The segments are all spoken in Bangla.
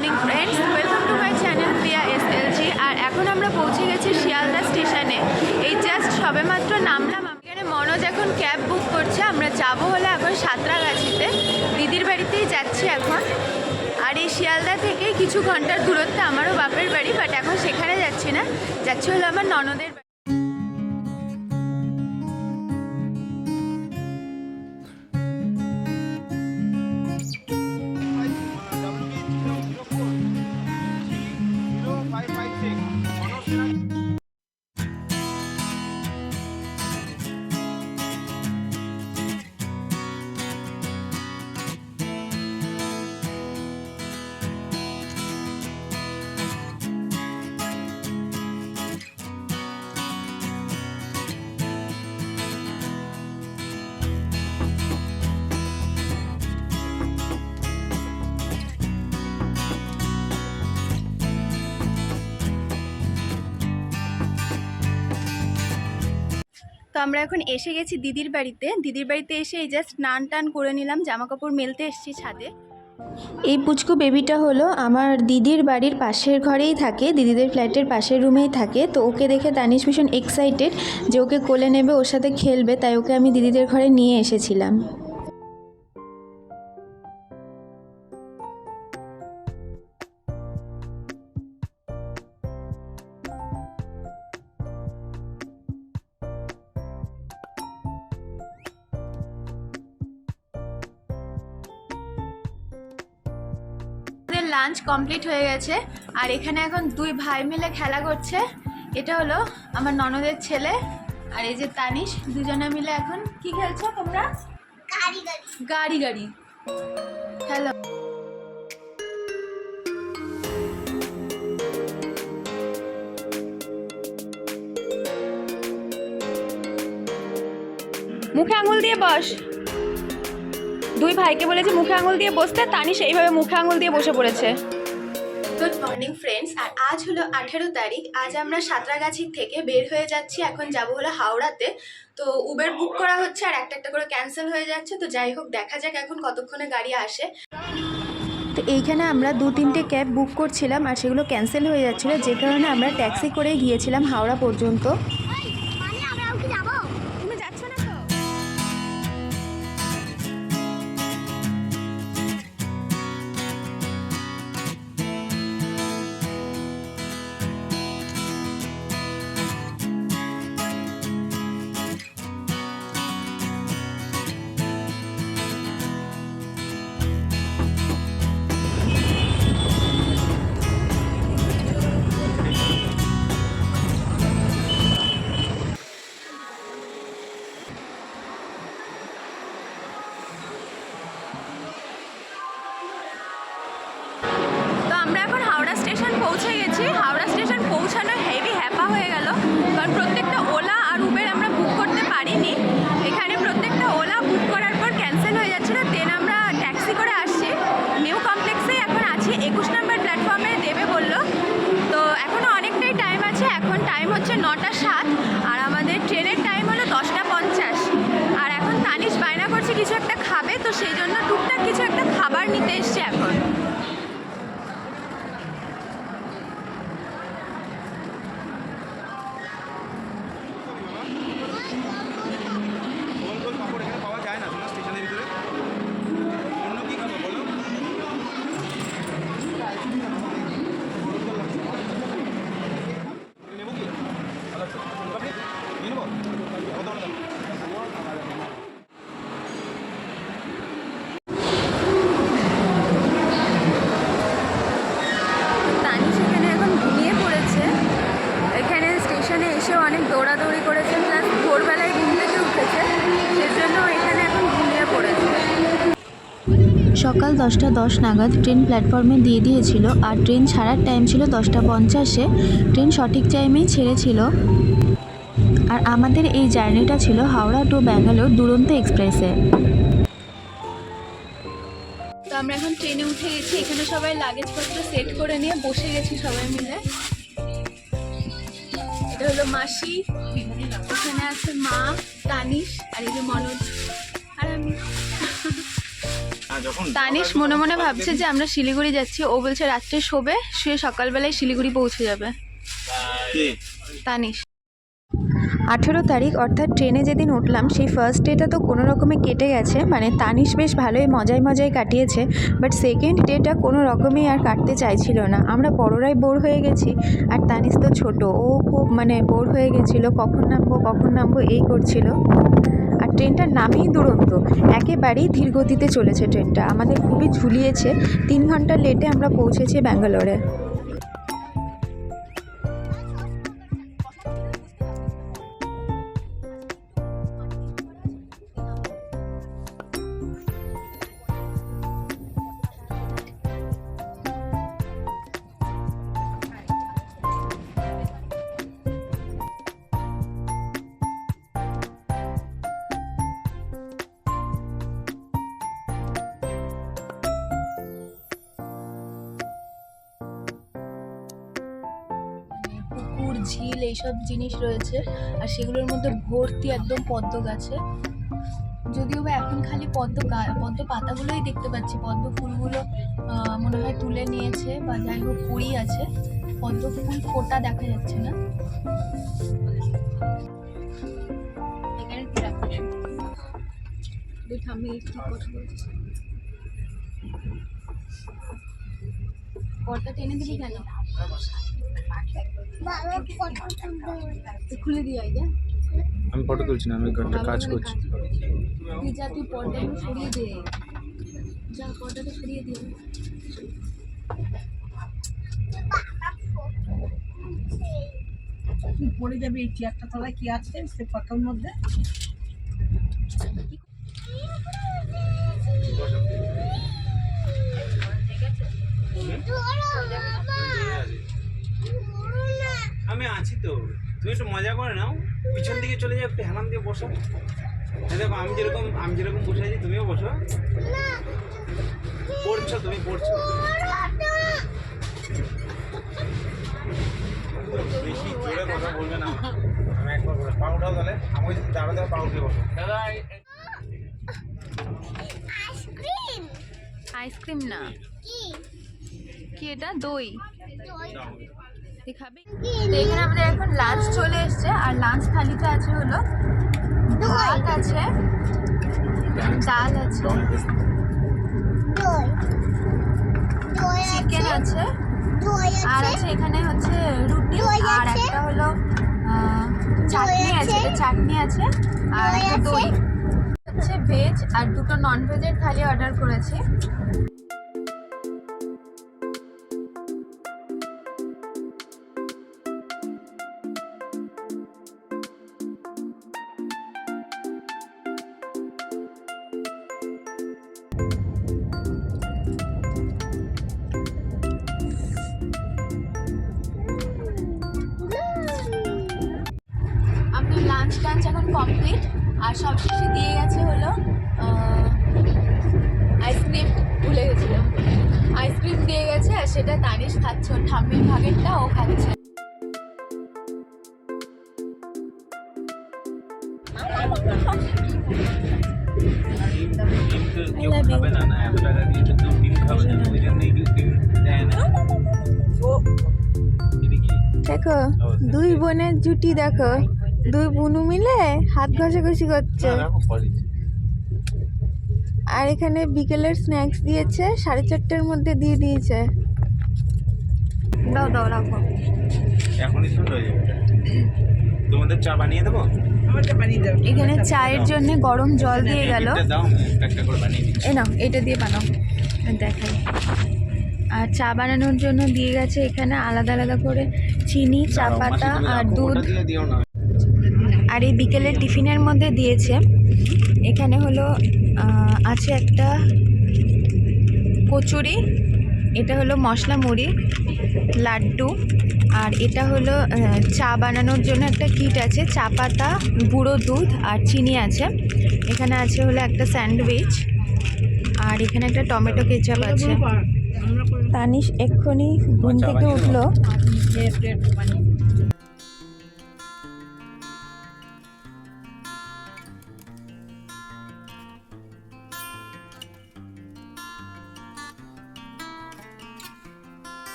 Morning friends, welcome to my channel Priya SLG। আর এখন আমরা পৌঁছে গেছি শিয়ালদা স্টেশনে। এই জাস্ট সবেমাত্র নামলাম। এখানে মনোজ এখন ক্যাব বুক করছে। আমরা যাবো হলে এখন সাঁতরাগাছিতে, দিদির বাড়িতেই যাচ্ছি এখন। আর এই শিয়ালদা থেকে কিছু ঘন্টার দূরত্বে আমারও বাপের বাড়ি, বাট এখন সেখানে যাচ্ছি না, যাচ্ছি হলো আমার ননদের বাড়ি। তো আমরা এখন এসে গেছি দিদির বাড়িতে। দিদির বাড়িতে এসে এই জাস্ট স্নান টান করে নিলাম, জামা কাপড় মেলতে এসেছি ছাদে। এই পুচকু বেবিটা হলো আমার দিদির বাড়ির পাশের ঘরেই থাকে, দিদিদের ফ্ল্যাটের পাশের রুমেই থাকে। তো ওকে দেখে তানিশ ভীষণ এক্সাইটেড যে ওকে কোলে নেবে, ওর সাথে খেলবে, তাই ওকে আমি দিদিদের ঘরে নিয়ে এসেছিলাম। লাঞ্চ কমপ্লিট হয়ে গেছে, আর এখানে এখন দুই ভাই মিলে খেলা করছে। এটা হলো আমার ননদের ছেলে আর এই যে তানিশ, দুজনে মিলে এখন কি খেলছো তোমরা? গাড়ি গাড়ি খেলো। মুখে আঙুল দিয়ে বস। দুই ভাইকে বলেছে মুখে আঙুল দিয়ে বসতে, তানিশ এইভাবে মুখে আঙুল দিয়ে বসে পড়েছে। গুড মর্নিং ফ্রেন্ডস, আর আজ হলো 18 তারিখ। আজ আমরা সাঁতরাগাছি থেকে বের হয়ে যাচ্ছি, এখন যাব হলো হাওড়াতে। তো উবের বুক করা হচ্ছে আর একটা একটা করে ক্যান্সেল হয়ে যাচ্ছে। তো যাই হোক, দেখা যাক এখন কতক্ষণে গাড়ি আসে। তো এইখানে আমরা 2-3টে ক্যাব বুক করছিলাম আর সেগুলো ক্যান্সেল হয়ে যাচ্ছিলো, যে কারণে আমরা ট্যাক্সি করেই গিয়েছিলাম হাওড়া পর্যন্ত। পৌঁছে গেছি। হাওড়া স্টেশন পৌঁছানো হেভি হ্যাপা হয়ে গেল, কারণ প্রত্যেকটা ওলা আর উবের আমরা বুক করতে পারিনি। এখানে প্রত্যেকটা ওলা বুক করার পর ক্যান্সেল হয়ে যাচ্ছিল। দেন আমরা ট্যাক্সি করে আসছি, নিউ কমপ্লেক্সে এখন আছি, 21 নম্বর প্ল্যাটফর্মে দেবে বললো। তো এখনও অনেকটাই টাইম আছে, এখন টাইম হচ্ছে 9:07 আর আমাদের ট্রেনের টাইম হলো 10:50। আর এখন তানিশ বায়না করছে কিছু একটা খাবে, তো সেই জন্য টুকটাক কিছু একটা খাবার নিতে এসছে এখন। অনেক দৌড়াদৌড়ি করেছে, প্লাস ভোরবেলায় ঘুম থেকে উঠেছে, সেজন্য এখানে এখন ঘুমিয়ে পড়েছে। সকাল 10:10 নাগাদ ট্রেন প্ল্যাটফর্মে দিয়ে দিয়েছিল, আর ট্রেন ছাড়ার টাইম ছিল 10:50-এ। ট্রেন সঠিক টাইমেই ছেড়েছিল। আর আমাদের এই জার্নিটা ছিল হাওড়া টু ব্যাঙ্গালোর দুরন্ত এক্সপ্রেসে। তো আমরা এখন ট্রেনে উঠে গেছি, এখানে সবাই লাগেজপত্র সেট করে নিয়ে বসে গেছি সবাই মিলে। এটা হলো মাসি, এখানে আছে মা, তানিশ আর এই যে মনোজ আর আমি। তানিশ মনে মনে ভাবছে যে আমরা শিলিগুড়ি যাচ্ছি, ও বলছে রাত্রে শোবে, শুয়ে সকালবেলায় শিলিগুড়ি পৌঁছে যাবে। তানিশ 18 তারিখ অর্থাৎ ট্রেনে যেদিন উঠলাম সেই ফার্স্ট ডেটা তো কোনো রকমে কেটে গেছে, মানে তানিশ বেশ ভালোই মজায় মজায় কাটিয়েছে, বাট সেকেন্ড ডেটা কোনো রকমেই আর কাটতে চাইছিল না। আমরা বড়রাই বোর হয়ে গেছি, আর তানিশ তো ছোট, ও খুব মানে বোর হয়ে গেছিলো, কখন নামবো এই করছিল। আর ট্রেনটার নামেই দুরন্ত, একেবারেই ধীর গতিতে চলেছে ট্রেনটা, আমাদের খুবই ঝুলিয়েছে। 3 ঘন্টা লেটে আমরা পৌঁছেছি ব্যাঙ্গালোরে। পুকুর, ঝিল এইসব জিনিস রয়েছে, আর সেগুলোর মধ্যে ভর্তি একদম পদ্ম গাছে। যদিও বা এখন খালি পদ্ম পাতাগুলোই দেখতে পাচ্ছি, পদ্ম ফুলগুলো মনে হয় তুলে নিয়েছে বা যাই হোক কুড়ি আছে, পদ্ম ফুল ফোটা দেখা যাচ্ছে না। এখানে আমি একটু কথা বলছি, পর্দা টেনে দিলি কেন? খুলে দিয়ে আমি ফটো তুলছি না, আমি একটা কাজ করছি। তুই যা, তুই পর্দাটা সরিয়ে দে, যা পর্দাটা সরিয়ে দে। তুই পড়ে যাবি এই চেয়ারটা তলায় কি আছে সে পাতার মধ্যে। আমি আছি তো, তুমি একটু মজা করে নাও, পিছন দিকে চলে যাও, একটু হেলাম দিয়ে বসো। দেখো আমি যেরকম বসে আছি তুমিও বসো। পড়ছো, তুমি পড়ছো, বেশি জোরে কথা বলবে না। আমি একবার বলে পা উঠাও, তাহলে আমি যদি দাঁড়াতে পা উঠে বসো। আইসক্রিম না কি এটা, দই খাবি? এখানে আমাদের এখন লাঞ্চ চলে এসছে, আর লাঞ্চ থালিতে আছে হলো ভাত আছে, ডাল আছে, চিকেন আছে, আর আছে এখানে হচ্ছে রুটি, আর একটা হলো চাটনি আছে, আর একটা দই হচ্ছে ভেজ, আর দুটো নন ভেজের থালি অর্ডার করেছি। লাঞ্চ এখন কমপ্লিট, আর সব শেষে দিয়ে গেছে হলো আইসক্রিম, ভুলে গেছিলাম, আইসক্রিম দিয়ে গেছে, আর সেটা তানিশ খাচ্ছে, ওর ঠাম্মির ভাগেরটা ও খাচ্ছে। দেখো দুই বোনের জুটি, দেখো দুই বুনু মিলে হাত ঘষাঘষি করছে। আর এখানে বিকেলের স্ন্যাক্স দিয়েছে, 4:30টার মধ্যে দিয়ে দিয়েছে। দাও দাও রাখো, এখনই ঠান্ডা হয়ে যাবে। তোমাদের চা বানিয়ে দেবো? এখানে চায়ের জন্য গরম জল দিয়ে গেল, এই নাও এটা দিয়ে বানাও, দেখাই। আর চা বানানোর জন্য দিয়ে গেছে এখানে আলাদা আলাদা করে চিনি, চা পাতা আর দুধ। আর এই বিকেলের টিফিনের মধ্যে দিয়েছে এখানে হলো আছে একটা কচুরি, এটা হলো মশলা মুড়ি, লাড্ডু, আর এটা হলো চা বানানোর জন্য একটা কিট আছে, চা পাতা, গুঁড়ো দুধ আর চিনি আছে। এখানে আছে হলো একটা স্যান্ডউইচ, আর এখানে একটা টমেটো কেচাপ আছে। তানিশ এক্ষুনি ঘুম থেকে উঠলো।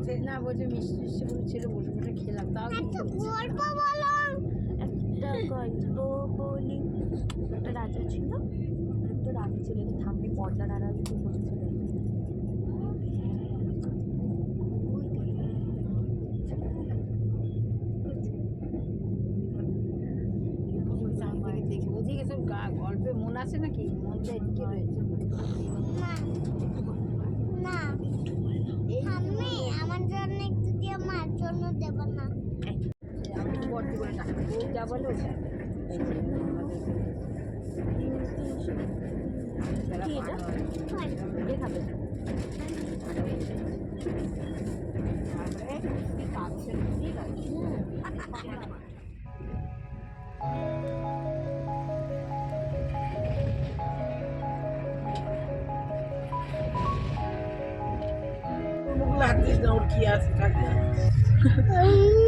আছে না বলছে মিষ্টি মিষ্টি বলছিল, বসে বসে খেলাম। তাও একটা গল্প বলি। একটা রাজা ছিল, একটা রানী ছিল, থামবি পর্দার আড়াল থেকে বসেছিল। বুঝে গেছে গল্পে মন আছে নাকি? মনটা এদিকে রয়েছে না আমি আমার জন্য একটু দিয়ে মার জন্য দেব না। আমি বড় করে টাকা ও যা বলে ওটা কি এটা? এ খাবে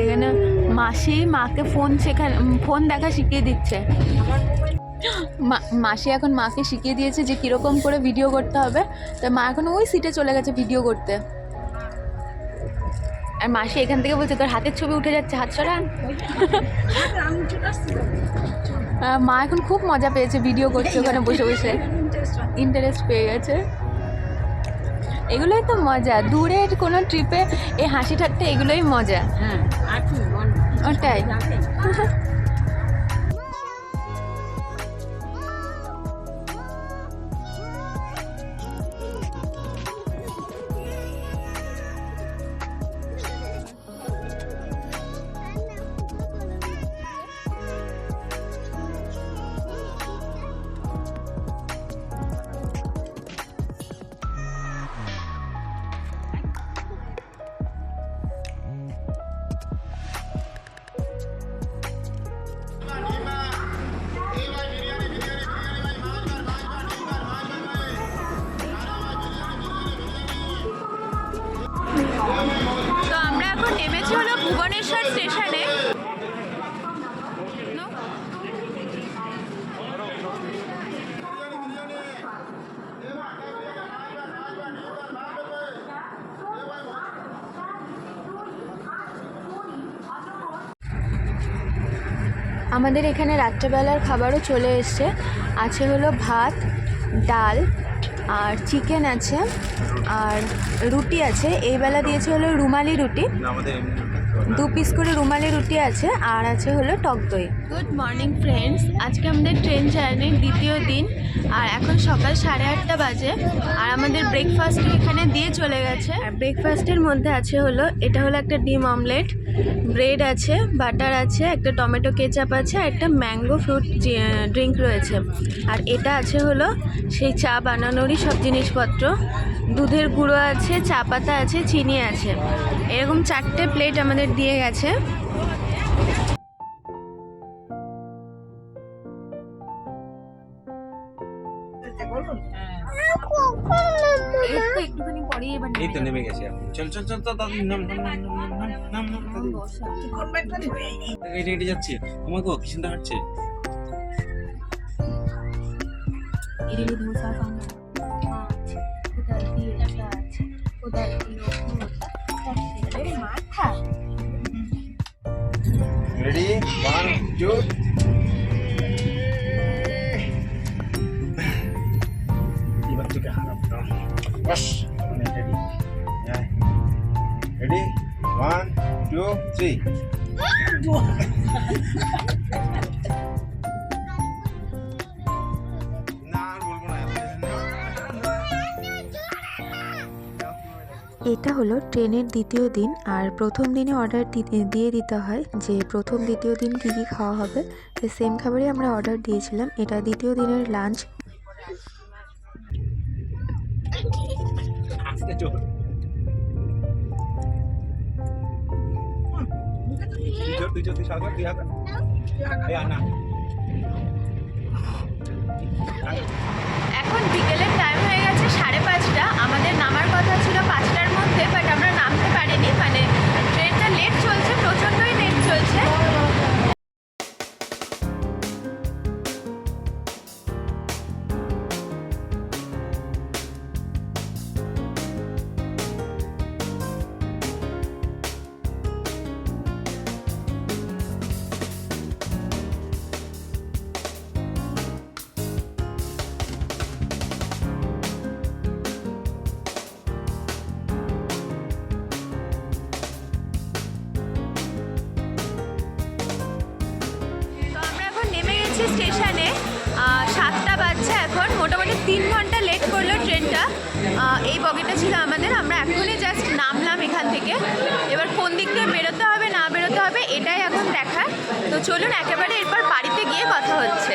এখানে মাসি মাকে ফোন দেখা শিখিয়ে দিচ্ছে। মাসি এখন মাকে শিখিয়ে দিয়েছে যে কিরকম করে ভিডিও করতে হবে। তো মা এখন ওই সিটে চলে গেছে ভিডিও করতে। আর মাসি এখান থেকে বলছে তোর হাতের ছবি উঠে যাচ্ছে, হাত সরান। মা এখন খুব মজা পেয়েছে ভিডিও করছে ওখানে বসে বসে, ইন্টারেস্ট পেয়ে গেছে। এগুলোই তো মজা, দূরের কোনো ট্রিপে এই হাসি ঠাট্টা এগুলোই মজা। হ্যাঁ আর কি ওটাই। তো আমরা এখন নেমেছি হলো ভুবনেশ্বর স্টেশনে। আমাদের এখানে রাত্রেবেলার খাবারও চলে এসছে। আছে হলো ভাত, ডাল আর চিকেন আছে আর রুটি আছে। এই বেলা দিয়েছে হলো রুমালি রুটি, 2 পিস করে রুমালি রুটি আছে, আর আছে হলো টক দই। গুড মর্নিং ফ্রেন্ডস, আজকে আমাদের ট্রেন জার্নির দ্বিতীয় দিন, আর এখন সকাল 8:30 বাজে। আর আমাদের ব্রেকফাস্ট এখানে দিয়ে চলে গেছে। আর ব্রেকফাস্টের মধ্যে আছে হলো, এটা হলো একটা ডিম অমলেট, ব্রেড আছে, বাটার আছে, একটা টমেটো কেচাপ আছে, আর একটা ম্যাঙ্গো ফ্রুট ড্রিঙ্ক রয়েছে। আর এটা আছে হলো সেই চা বানানোরই সব জিনিসপত্র, দুধের গুঁড়ো আছে, চা পাতা আছে, চিনি আছে। এরকম 4টে প্লেট আমাদের দিয়ে গেছে। একটুখানি পরেই এবার এই তো নেমে গেছে। চল চল চল চল দাদু, নাম নাম নাম নাম নাম নাম দাদু। হেঁটে হেঁটে যাচ্ছে। আমার গো কি সুন্দর হাঁটছে। ইডলি ধোসা সামনে কোথায় দিয়ে আছে, কোথায় দিয়ে মাথা। রেডি 1 2 এবার থেকে হারাম বাস রেডি রেডি 1 2 3 এটা হলো ট্রেনের দ্বিতীয় দিন। আর প্রথম দিনে অর্ডার দিয়ে দিতে হয় যে প্রথম দ্বিতীয় দিন কী কী খাওয়া হবে, তো সেম খাবারই আমরা অর্ডার দিয়েছিলাম। এটা দ্বিতীয় দিনের লাঞ্চ। এখন বিকেলের টাইম হয়ে গেছে 5:30। আমাদের নামার কথা ছিল 5টার মধ্যে, বাট আমরা নামতে পারিনি, মানে ট্রেনটা লেট চলছে, প্রচণ্ডই লেট চলছে। 3 ঘন্টা লেট করলো ট্রেনটা। এই বগিটা ছিল আমাদের, আমরা এখনই জাস্ট নামলাম এখান থেকে। এবার কোন দিক দিয়ে বেরোতে হবে না বেরোতে হবে এটাই এখন দেখার। তো চলুন একেবারে এরপর বাড়িতে গিয়ে কথা হচ্ছে।